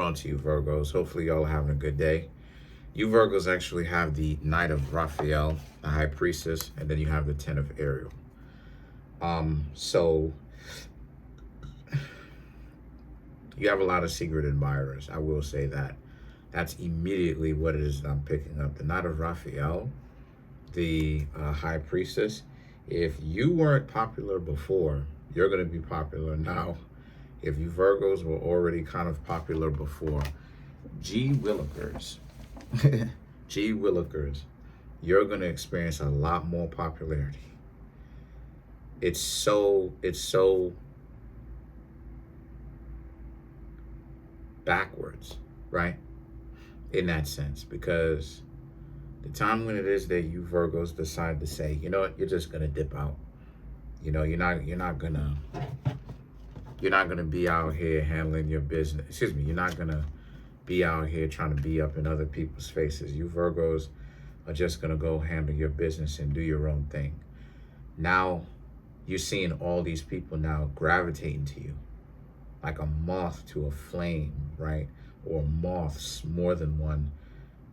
On to you, Virgos. Hopefully, y'all are having a good day. You Virgos actually have the Knight of Raphael, the High Priestess, and then you have the Ten of Ariel. So you have a lot of secret admirers. I will say that. That's immediately what it is that I'm picking up. The Knight of Raphael, the High Priestess. If you weren't popular before, you're going to be popular now. If you Virgos were already kind of popular before, gee willikers, gee willikers, you're going to experience a lot more popularity. It's so backwards, right? In that sense, because the time when it is that you Virgos decide to say, you know what, you're just going to dip out. You know, you're not gonna be out here handling your business. Excuse me, you're not gonna be out here trying to be up in other people's faces. You Virgos are just gonna go handle your business and do your own thing. Now, you're seeing all these people now gravitating to you like a moth to a flame, right? Or moths, more than one,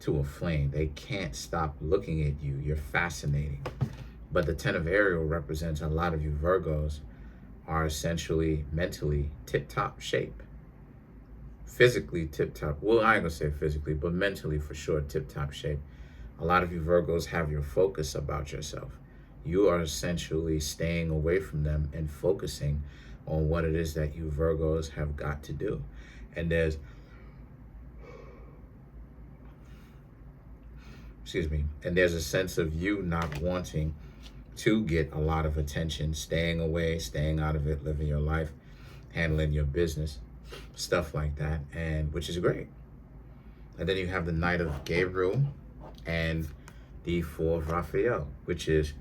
to a flame. They can't stop looking at you. You're fascinating. But the Ten of Ariel represents a lot of you Virgos are essentially mentally tip-top shape. Physically tip-top. Well, I ain't gonna say physically, but mentally for sure tip-top shape. A lot of you Virgos have your focus about yourself. You are essentially staying away from them and focusing on what it is that you Virgos have got to do. And there's a sense of you not wanting to get a lot of attention, staying away, staying out of it, living your life, handling your business, stuff like that, and which is great. And then you have the Knight of Gabriel and the Four of Raphael, which is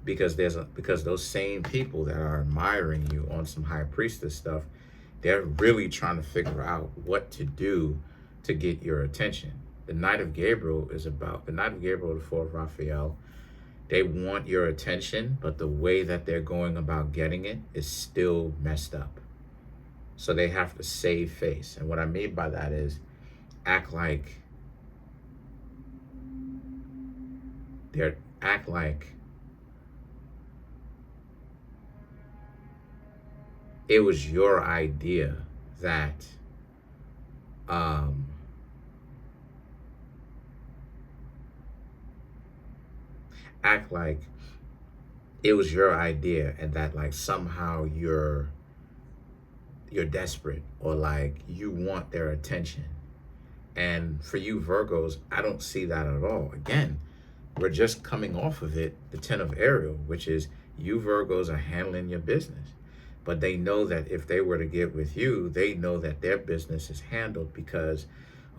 because those same people that are admiring you on some High Priestess stuff, they're really trying to figure out what to do to get your attention. The Knight of Gabriel, the Four of Raphael. They want your attention, but the way that they're going about getting it is still messed up. So they have to save face. And what I mean by that is act like it was your idea that act like it was your idea and that like somehow you're desperate or like you want their attention. And for you Virgos, I don't see that at all. Again, we're just coming off of it, the Ten of Ariel, which is you Virgos are handling your business. But they know that if they were to get with you, they know that their business is handled because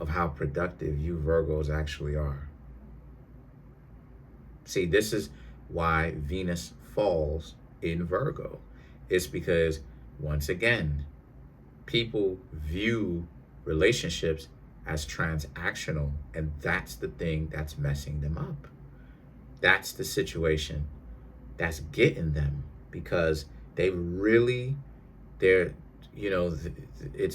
of how productive you Virgos actually are. See, this is why Venus falls in Virgo. It's because, once again, people view relationships as transactional, and that's the thing that's messing them up. That's the situation that's getting them, because it's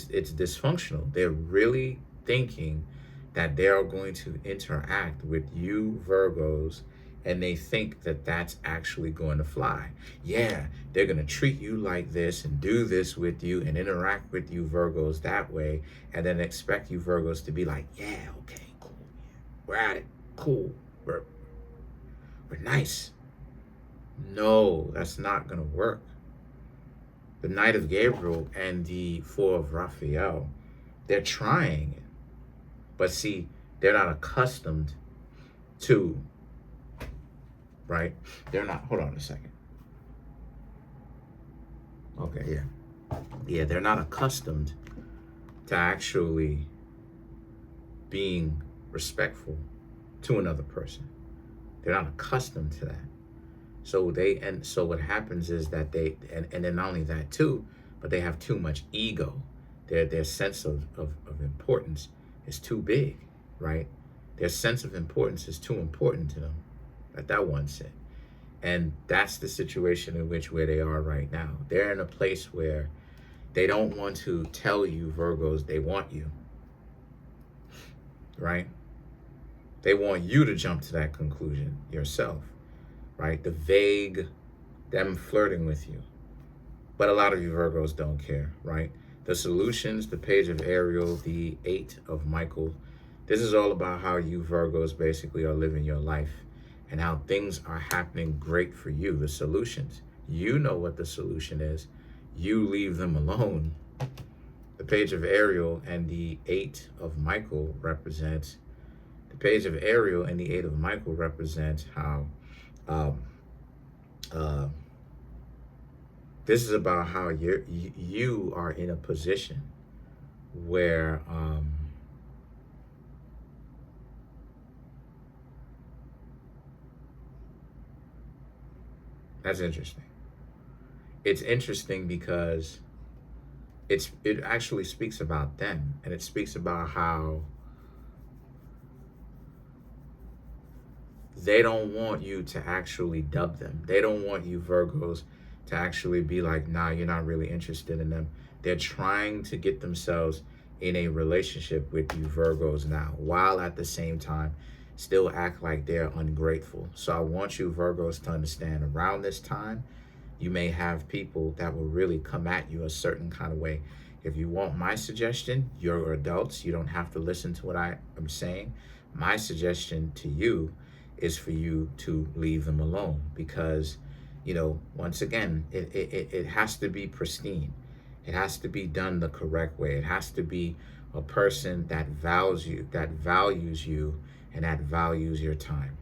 dysfunctional. They're really thinking that they are going to interact with you Virgos, and they think that that's actually going to fly. Yeah, they're going to treat you like this and do this with you and interact with you Virgos that way, and then expect you Virgos to be like, yeah, okay, cool, we're at it, cool, we're nice. No, that's not going to work. The Knight of Gabriel and the Four of Raphael, they're trying it. But see, they're not accustomed to, right? They're not, hold on a second. Okay, yeah. Yeah, they're not accustomed to actually being respectful to another person. They're not accustomed to that. So what happens is that they, and then not only that too, but they have too much ego. Their sense of importance is too big, right? Their sense of importance is too important to them. Like that one said. And that's the situation in which where they are right now. They're in a place where they don't want to tell you Virgos they want you. right? They want you to jump to that conclusion yourself, right? The vague, them flirting with you. But a lot of you Virgos don't care, right? The solutions, the page of Ariel, the 8 of Michael. This is all about how you Virgos basically are living your life and how things are happening great for you. The solutions. You know what the solution is. You leave them alone. The page of Ariel and the 8 of Michael represents, the page of Ariel and the 8 of Michael represents how this is about how you are in a position where that's interesting. It's interesting because it actually speaks about them, and it speaks about how they don't want you to actually dub them. They don't want you Virgos to actually be like, nah, you're not really interested in them. They're trying to get themselves in a relationship with you Virgos now, while at the same time still act like they're ungrateful. So I want you Virgos to understand, around this time, you may have people that will really come at you a certain kind of way. If you want my suggestion, you're adults. You don't have to listen to what I am saying. My suggestion to you is for you to leave them alone, because, you know, once again, it has to be pristine. It has to be done the correct way. It has to be a person that values you, and that values your time.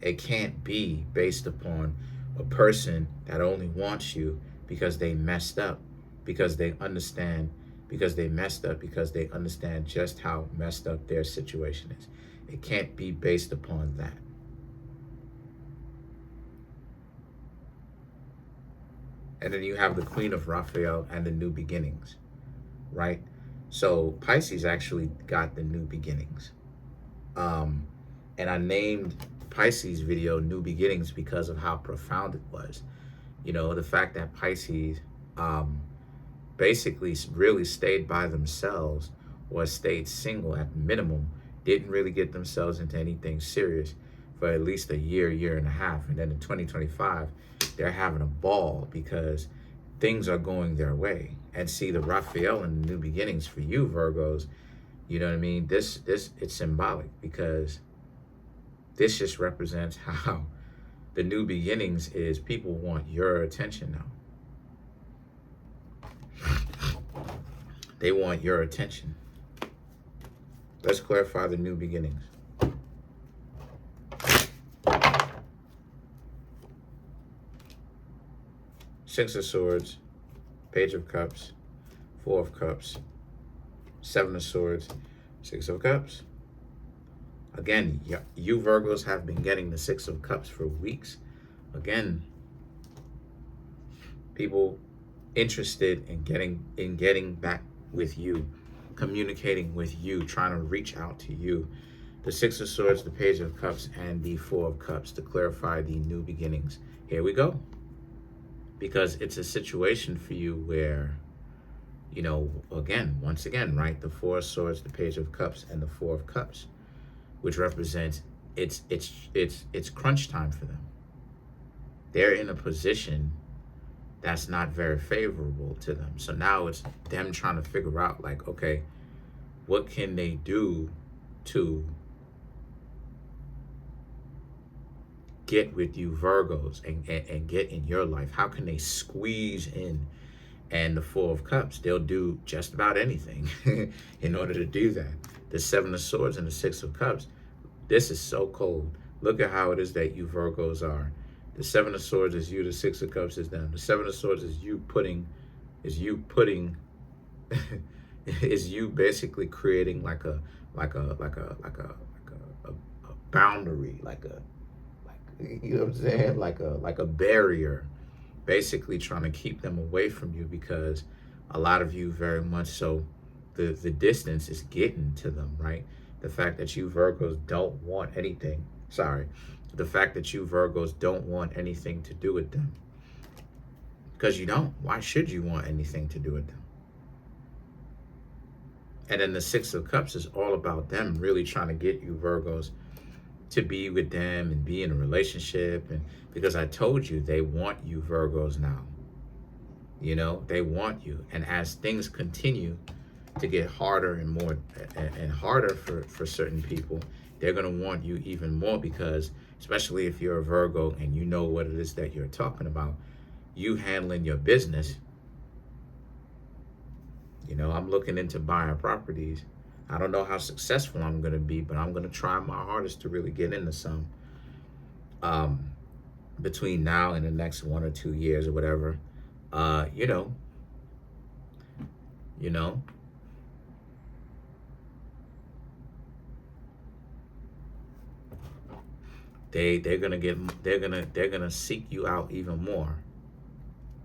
It can't be based upon a person that only wants you because they messed up, because they understand, because they messed up, because they understand just how messed up their situation is. It can't be based upon that. And then you have the Queen of Raphael and the New Beginnings, right? So Pisces actually got the New Beginnings. And I named Pisces video New Beginnings because of how profound it was. You know, the fact that Pisces basically really stayed by themselves, or stayed single at minimum, didn't really get themselves into anything serious for at least a year and a half. And then in 2025, they're having a ball because things are going their way. And see, the Raphael and the New Beginnings for you Virgos, you know what I mean? This it's symbolic, because this just represents how the New Beginnings is people want your attention now. They want your attention. Let's clarify the New Beginnings. Six of Swords, Page of Cups, Four of Cups, Seven of Swords, Six of Cups. Again, you Virgos have been getting the Six of Cups for weeks. Again, people interested in getting back with you, communicating with you, trying to reach out to you. The Six of Swords, the Page of Cups, and the Four of Cups to clarify the New Beginnings. Here we go. Because it's a situation for you where, you know, once again, right? The Four of Swords, the Page of Cups, and the Four of Cups, which represents it's crunch time for them. They're in a position that's not very favorable to them. So now it's them trying to figure out, like, okay, what can they do to get with you Virgos and get in your life? How can they squeeze in? And the Four of Cups, they'll do just about anything in order to do that. The Seven of Swords and the Six of Cups, this is so cold. Look at how it is that you Virgos are. The Seven of Swords is you, the Six of Cups is them. The Seven of Swords is you is you basically creating like a boundary, you know what I'm saying? Like a barrier, basically trying to keep them away from you, because a lot of you very much so, the distance is getting to them, right? The fact that you Virgos don't want anything, the fact that you Virgos don't want anything to do with them. Because you don't. Why should you want anything to do with them? And then the Six of Cups is all about them really trying to get you Virgos to be with them and be in a relationship. And because I told you, they want you Virgos now. You know, they want you. And as things continue to get harder and more and harder for certain people, they're going to want you even more, because especially if you're a Virgo and you know what it is that you're talking about, you handling your business. You know, I'm looking into buying properties. I don't know how successful I'm going to be, but I'm going to try my hardest to really get into some between now and the next 1 or 2 years or whatever. You know, they're gonna seek you out even more.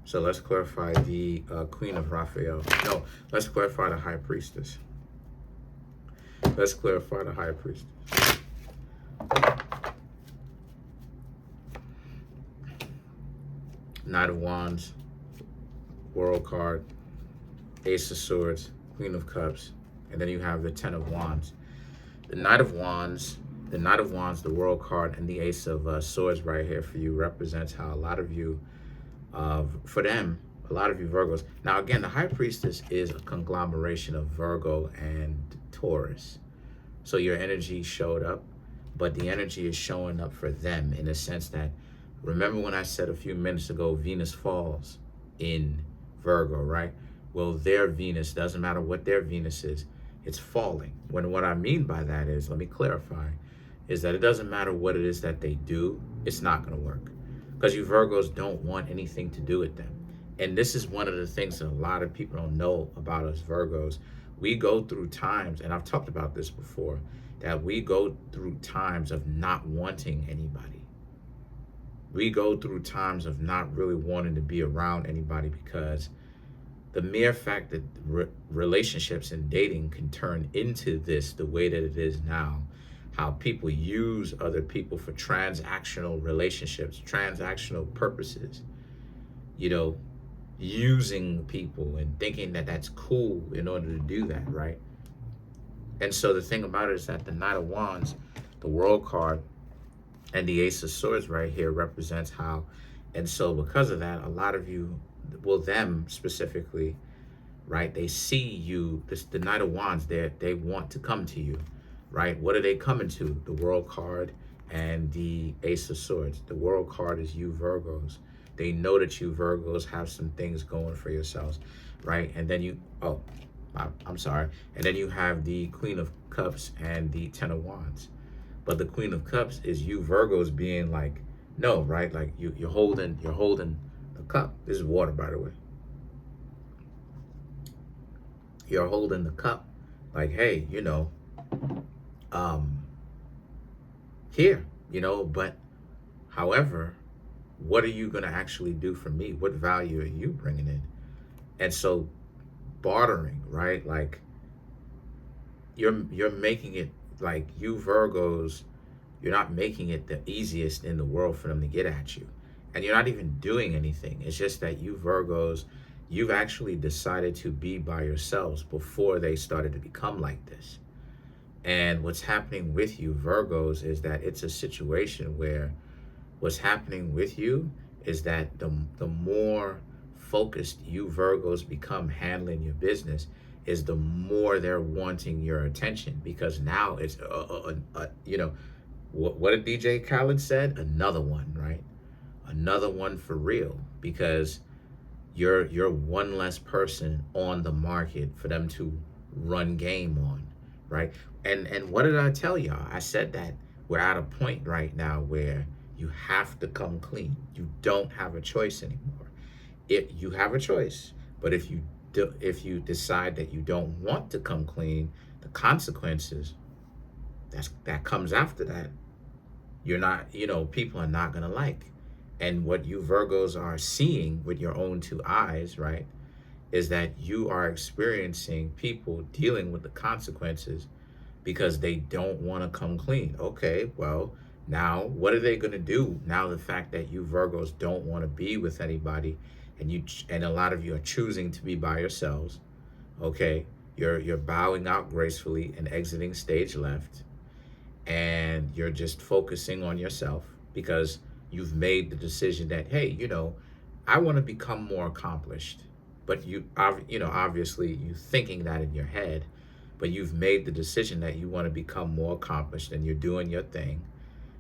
So let's clarify the Queen of Raphael. No, let's clarify the High Priestess. Let's clarify the High Priestess. Knight of Wands, World card, Ace of Swords, Queen of Cups, and then you have the Ten of Wands. The Knight of Wands, the World card, and the Ace of Swords right here for you represents how a lot of you, for them, a lot of you Virgos. Now again, the High Priestess is a conglomeration of Virgo and Taurus. So your energy showed up, but the energy is showing up for them in the sense that, remember when I said a few minutes ago, Venus falls in Virgo, right? Well, their Venus, doesn't matter what their Venus is, it's falling. When what I mean by that is, let me clarify, is that it doesn't matter what it is that they do, it's not going to work. Because you Virgos don't want anything to do with them. And this is one of the things that a lot of people don't know about us Virgos. We go through times, and I've talked about this before, that we go through times of not wanting anybody. We go through times of not really wanting to be around anybody, because the mere fact that relationships and dating can turn into this the way that it is now, how people use other people for transactional relationships, transactional purposes, you know, using people and thinking that that's cool in order to do that, right? And so the thing about it is that the Knight of Wands, the World card, and the Ace of Swords right here represents how, and so because of that, a lot of you, well, them specifically, right, they see you, the Knight of Wands, they want to come to you, right? What are they coming to? The World card and the Ace of Swords. The World card is you Virgos. They know that you Virgos have some things going for yourselves, right? And then you, I'm sorry. And then you have the Queen of Cups and the Ten of Wands. But the Queen of Cups is you Virgos being like, no, right? Like you're holding the cup. This is water, by the way. You're holding the cup. Like, hey, you know, here, you know, but however, what are you going to actually do for me? What value are you bringing in? And so bartering, right? Like you're making it, like you Virgos, you're not making it the easiest in the world for them to get at you. And you're not even doing anything. It's just that you Virgos, you've actually decided to be by yourselves before they started to become like this. And what's happening with you Virgos is that it's a situation where what's happening with you is that the more focused you Virgos become handling your business, is the more they're wanting your attention, because now it's you know, what did DJ Khaled said? Another one, right? Another one for real, because you're one less person on the market for them to run game on, right? And what did I tell y'all? I said that we're at a point right now where you have to come clean. You don't have a choice anymore. You have a choice, but if you decide that you don't want to come clean, the consequences that comes after that, you're not, you know, people are not gonna like. And what you Virgos are seeing with your own two eyes, right, is that you are experiencing people dealing with the consequences because they don't want to come clean. Okay, well, now what are they going to do now? The fact that you Virgos don't want to be with anybody, and a lot of you are choosing to be by yourselves. Okay, You're bowing out gracefully and exiting stage left, and you're just focusing on yourself because you've made the decision that, hey, I want to become more accomplished. But obviously you thinking that in your head, but you've made the decision that you want to become more accomplished, and you're doing your thing,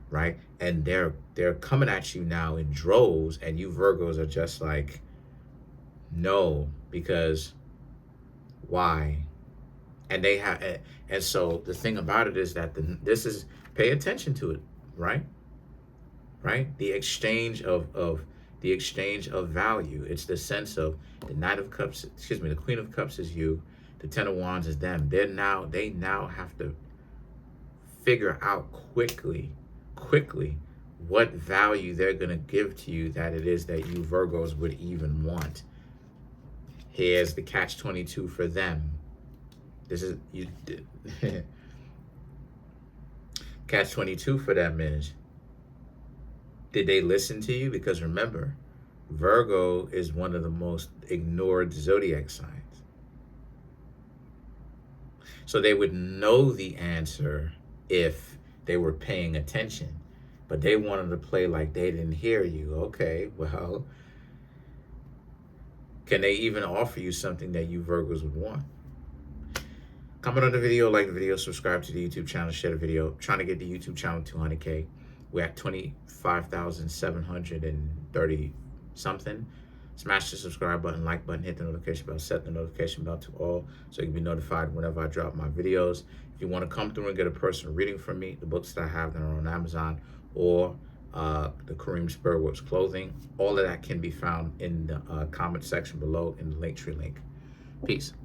right? And they're coming at you now in droves, and you Virgos are just like, no, because why? And they have, and so the thing about it is that this is, pay attention to it, right? Right? The exchange of the exchange of value. It's the sense of the Knight of Cups, the Queen of Cups is you, the Ten of Wands is them. They now have to figure out quickly what value they're going to give to you that it is that you Virgos would even want. Here's the catch-22 for them. This is you. Catch-22 for them is, did they listen to you? Because remember, Virgo is one of the most ignored zodiac signs. So they would know the answer if they were paying attention, but they wanted to play like they didn't hear you. Okay, well, can they even offer you something that you Virgos would want? Comment on the video, like the video, subscribe to the YouTube channel, share the video. Trying to get the YouTube channel 200K. We're at 25,730 something. Smash the subscribe button, like button, hit the notification bell, set the notification bell to all so you can be notified whenever I drop my videos. If you want to come through and get a personal reading from me, the books that I have that are on Amazon, or the Kareemspiritworks clothing, all of that can be found in the comment section below in the Linktree link. Peace.